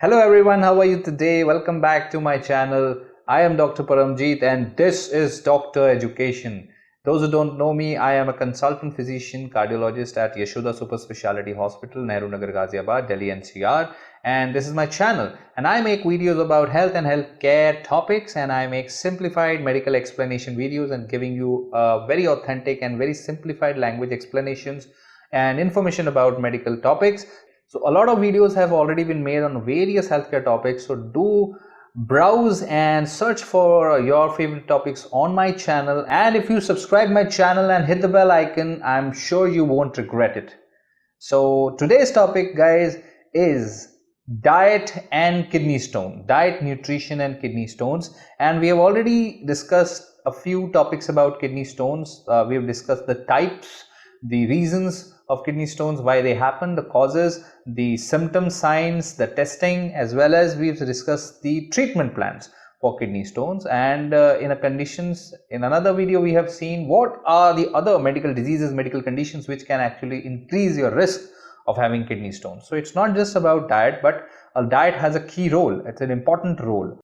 Hello everyone, how are you today? Welcome back to my channel. I am Dr. Paramjeet and this is Dr. Education. Those who don't know me, I am a consultant physician cardiologist at Yashoda Superspeciality Hospital, Nehru, Nagar, Ghaziabad, Delhi NCR, and this is my channel. And I make videos about health and healthcare topics, and I make simplified medical explanation videos and giving you very authentic and very simplified language explanations and information about medical topics. So a lot of videos have already been made on various healthcare topics, so do browse and search for your favorite topics on my channel, and if you subscribe my channel and hit the bell icon, I'm sure you won't regret it. So today's topic, guys, is diet and kidney stone, diet, nutrition and kidney stones. And we have already discussed a few topics about kidney stones. We have discussed the types, the reasons of kidney stones, why they happen, the causes, the symptoms, signs, the testing, as well as we've discussed the treatment plans for kidney stones. And in another video we have seen what are the other medical diseases, medical conditions which can actually increase your risk of having kidney stones. So it's not just about diet, but a diet has a key role. It's an important role.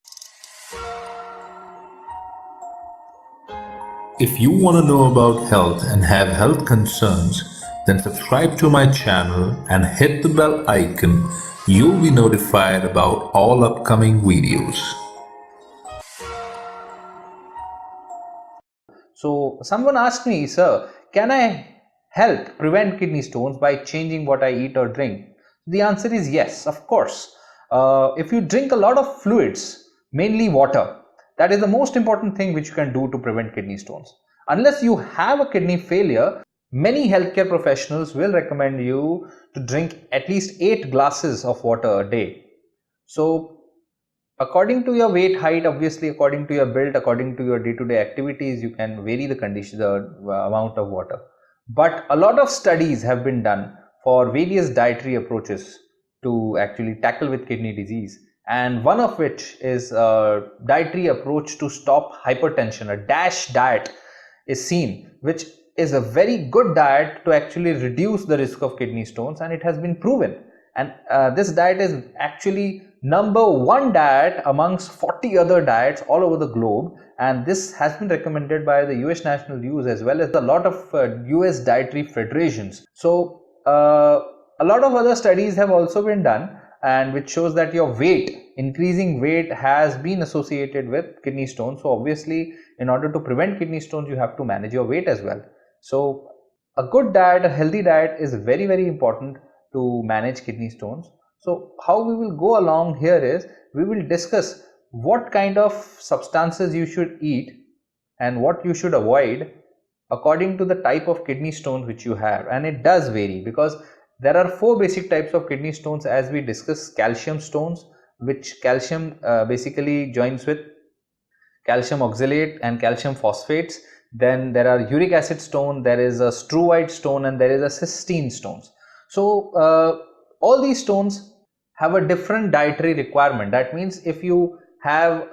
If you want to know about health and have health concerns, then subscribe to my channel and hit the bell icon. You'll be notified about all upcoming videos. So someone asked me, sir, can I help prevent kidney stones by changing what I eat or drink? The answer is yes, of course. If you drink a lot of fluids, mainly water, that is the most important thing which you can do to prevent kidney stones. Unless you have a kidney failure, many healthcare professionals will recommend you to drink at least 8 glasses of water a day. So according to your weight, height, obviously according to your build, according to your day-to-day activities, you can vary the condition, the amount of water. But a lot of studies have been done for various dietary approaches to actually tackle with kidney disease. And one of which is a dietary approach to stop hypertension. A DASH diet is seen, which is a very good diet to actually reduce the risk of kidney stones, and it has been proven. And this diet is actually #1 diet amongst 40 other diets all over the globe, and this has been recommended by the US National Use as well as a lot of US dietary federations. So a lot of other studies have also been done, and which shows that your weight, increasing weight, has been associated with kidney stones. So obviously in order to prevent kidney stones, you have to manage your weight as well. So a good diet, a healthy diet is very, very important to manage kidney stones. So how we will go along here is we will discuss what kind of substances you should eat and what you should avoid according to the type of kidney stones which you have. And it does vary because there are 4 basic types of kidney stones, as we discussed. Calcium stones, which calcium basically joins with calcium oxalate and calcium phosphates. Then there are uric acid stone, there is a struvite stone, and there is a cysteine stones. So all these stones have a different dietary requirement. That means if you have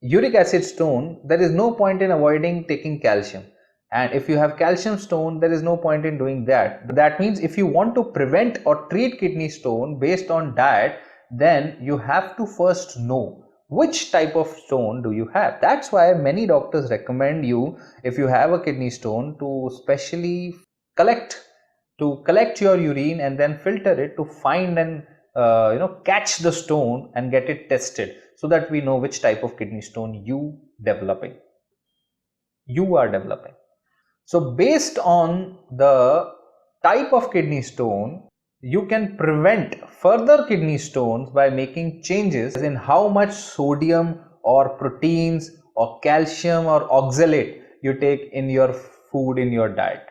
uric acid stone, there is no point in avoiding taking calcium. And if you have calcium stone, there is no point in doing that. That means if you want to prevent or treat kidney stone based on diet, then you have to first know which type of stone do you have. That's why many doctors recommend you, if you have a kidney stone, to specially collect your urine and then filter it to find and catch the stone and get it tested, so that we know which type of kidney stone you are developing. So based on the type of kidney stone, you can prevent further kidney stones by making changes in how much sodium or proteins or calcium or oxalate you take in your food, in your diet.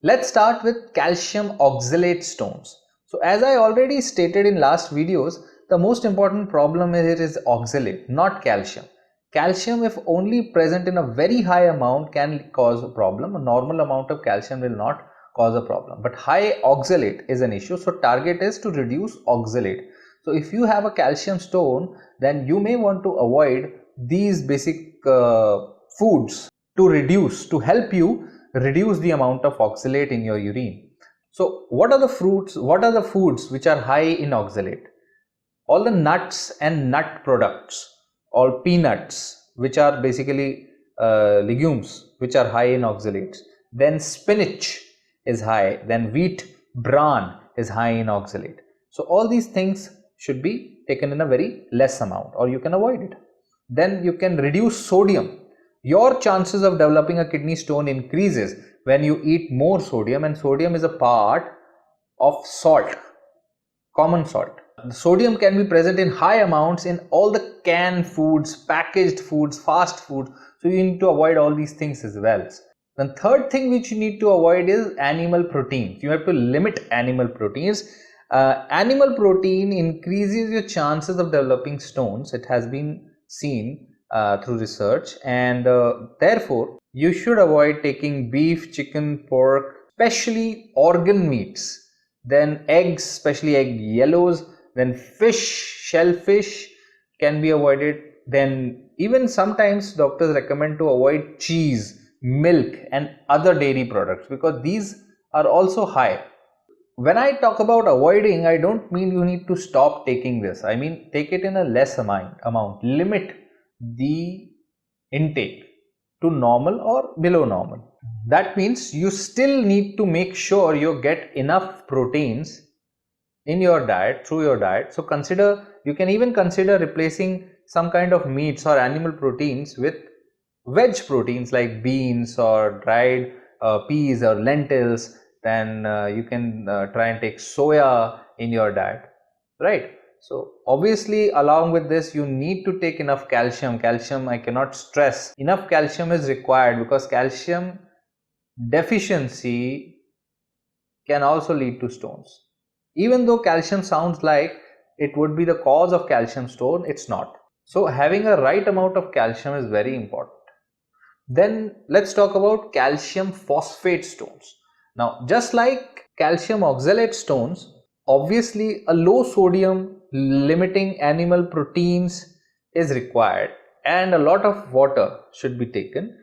Let's start with calcium oxalate stones. So as I already stated in last videos, the most important problem here is oxalate, not calcium. Calcium, if only present in a very high amount, can cause a problem. A normal amount of calcium will not cause a problem, but high oxalate is an issue. So target is to reduce oxalate. So if you have a calcium stone, then you may want to avoid these basic foods to help you reduce the amount of oxalate in your urine. So what are the foods which are high in oxalate? all the nuts and nut products, all peanuts, which are basically legumes which are high in oxalates. Then spinach is high, then wheat bran is high in oxalate. So all these things should be taken in a very less amount, or you can avoid it. Then you can reduce sodium. Your chances of developing a kidney stone increases when you eat more sodium, and sodium is a part of salt, common salt. The sodium can be present in high amounts in all the canned foods, packaged foods, fast food. So you need to avoid all these things as well. The third thing which you need to avoid is animal proteins. You have to limit animal proteins. Animal protein increases your chances of developing stones. It has been seen through research, and therefore you should avoid taking beef, chicken, pork, especially organ meats. Then eggs, especially egg yellows. Then fish, shellfish can be avoided. Then even sometimes doctors recommend to avoid cheese, milk and other dairy products, because these are also high. When I talk about avoiding, I don't mean you need to stop taking this. I mean take it in a less amount. Limit the intake to normal or below normal. That means you still need to make sure you get enough proteins in your diet, through your diet. So you can even consider replacing some kind of meats or animal proteins with veg proteins like beans or dried peas or lentils. Then you can try and take soya in your diet, right? So obviously along with this you need to take enough calcium. I cannot stress, enough calcium is required, because calcium deficiency can also lead to stones. Even though calcium sounds like it would be the cause of calcium stone, it's not. So having a right amount of calcium is very important. Then let's talk about calcium phosphate stones. Now, just like calcium oxalate stones, obviously a low sodium limiting animal proteins is required, and a lot of water should be taken.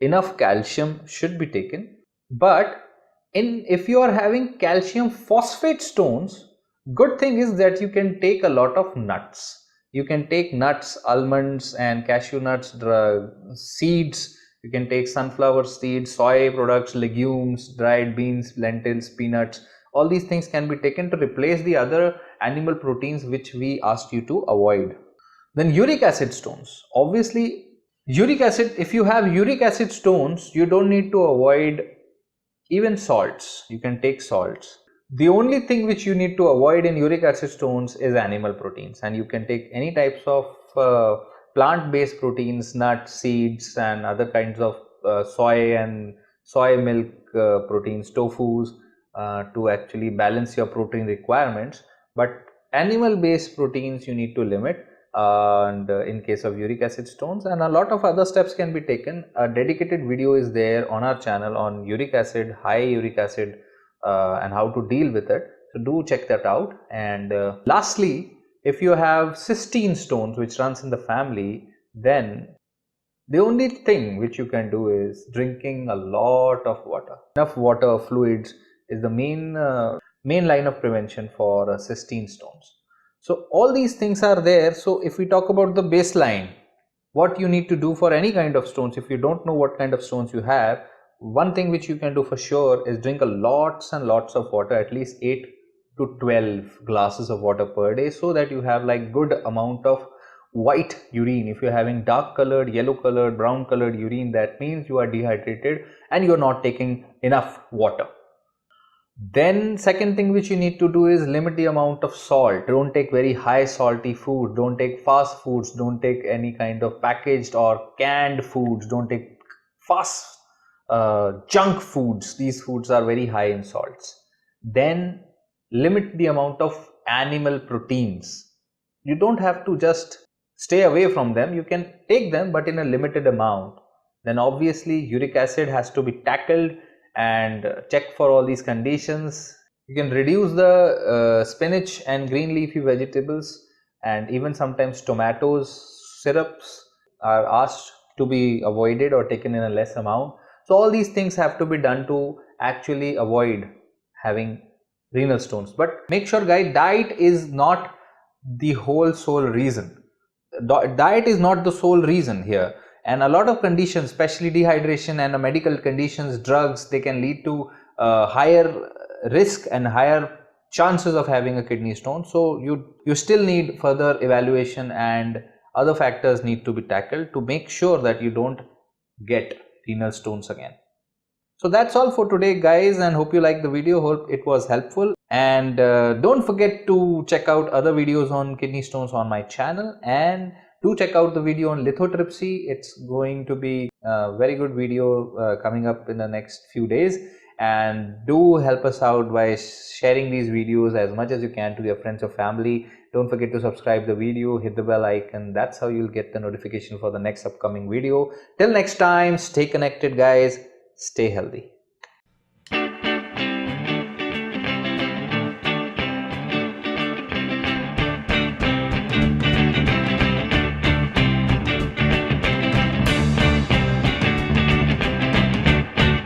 Enough calcium should be taken. But if you are having calcium phosphate stones, good thing is that you can take a lot of nuts. You can take nuts, almonds and cashew nuts, seeds. You can take sunflower seeds, soy products, legumes, dried beans, lentils, peanuts. All these things can be taken to replace the other animal proteins which we asked you to avoid. Then uric acid stones. Obviously, uric acid, if you have uric acid stones, you don't need to avoid even salts. You can take salts. The only thing which you need to avoid in uric acid stones is animal proteins, and you can take any types of plant-based proteins, nuts, seeds and other kinds of soy and soy milk proteins, tofus, to actually balance your protein requirements. But animal-based proteins you need to limit, and in case of uric acid stones, and a lot of other steps can be taken. A dedicated video is there on our channel on uric acid, high uric acid, and how to deal with it. So do check that out. And lastly, if you have cystine stones which runs in the family, then the only thing which you can do is drinking a lot of water. Enough water, fluids is the main line of prevention for cystine stones. So all these things are there. So if we talk about the baseline, what you need to do for any kind of stones, if you don't know what kind of stones you have, one thing which you can do for sure is drink a lots and lots of water, at least 8 to 12 glasses of water per day, so that you have like good amount of white urine. If you're having dark colored, yellow colored, brown colored urine, that means you are dehydrated and you're not taking enough water. Then second thing which you need to do is limit the amount of salt. Don't take very high salty food. Don't take fast foods. Don't take any kind of packaged or canned foods. Don't take fast junk foods. These foods are very high in salts. Then limit the amount of animal proteins. You don't have to just stay away from them. You can take them, but in a limited amount. Then obviously uric acid has to be tackled and check for all these conditions. You can reduce the spinach and green leafy vegetables, and even sometimes tomatoes, syrups are asked to be avoided or taken in a less amount. So all these things have to be done to actually avoid having renal stones. But make sure, guys, diet is not the whole sole reason. Diet is not the sole reason here, and a lot of conditions, especially dehydration and medical conditions, drugs, they can lead to higher risk and higher chances of having a kidney stone. So you still need further evaluation, and other factors need to be tackled to make sure that you don't get renal stones again. So that's all for today, guys, and hope you liked the video. Hope it was helpful, and don't forget to check out other videos on kidney stones on my channel, and do check out the video on lithotripsy. It's going to be a very good video coming up in the next few days, and do help us out by sharing these videos as much as you can to your friends or family. Don't forget to subscribe the video, hit the bell icon. That's how you'll get the notification for the next upcoming video. Till next time, stay connected, guys. Stay healthy.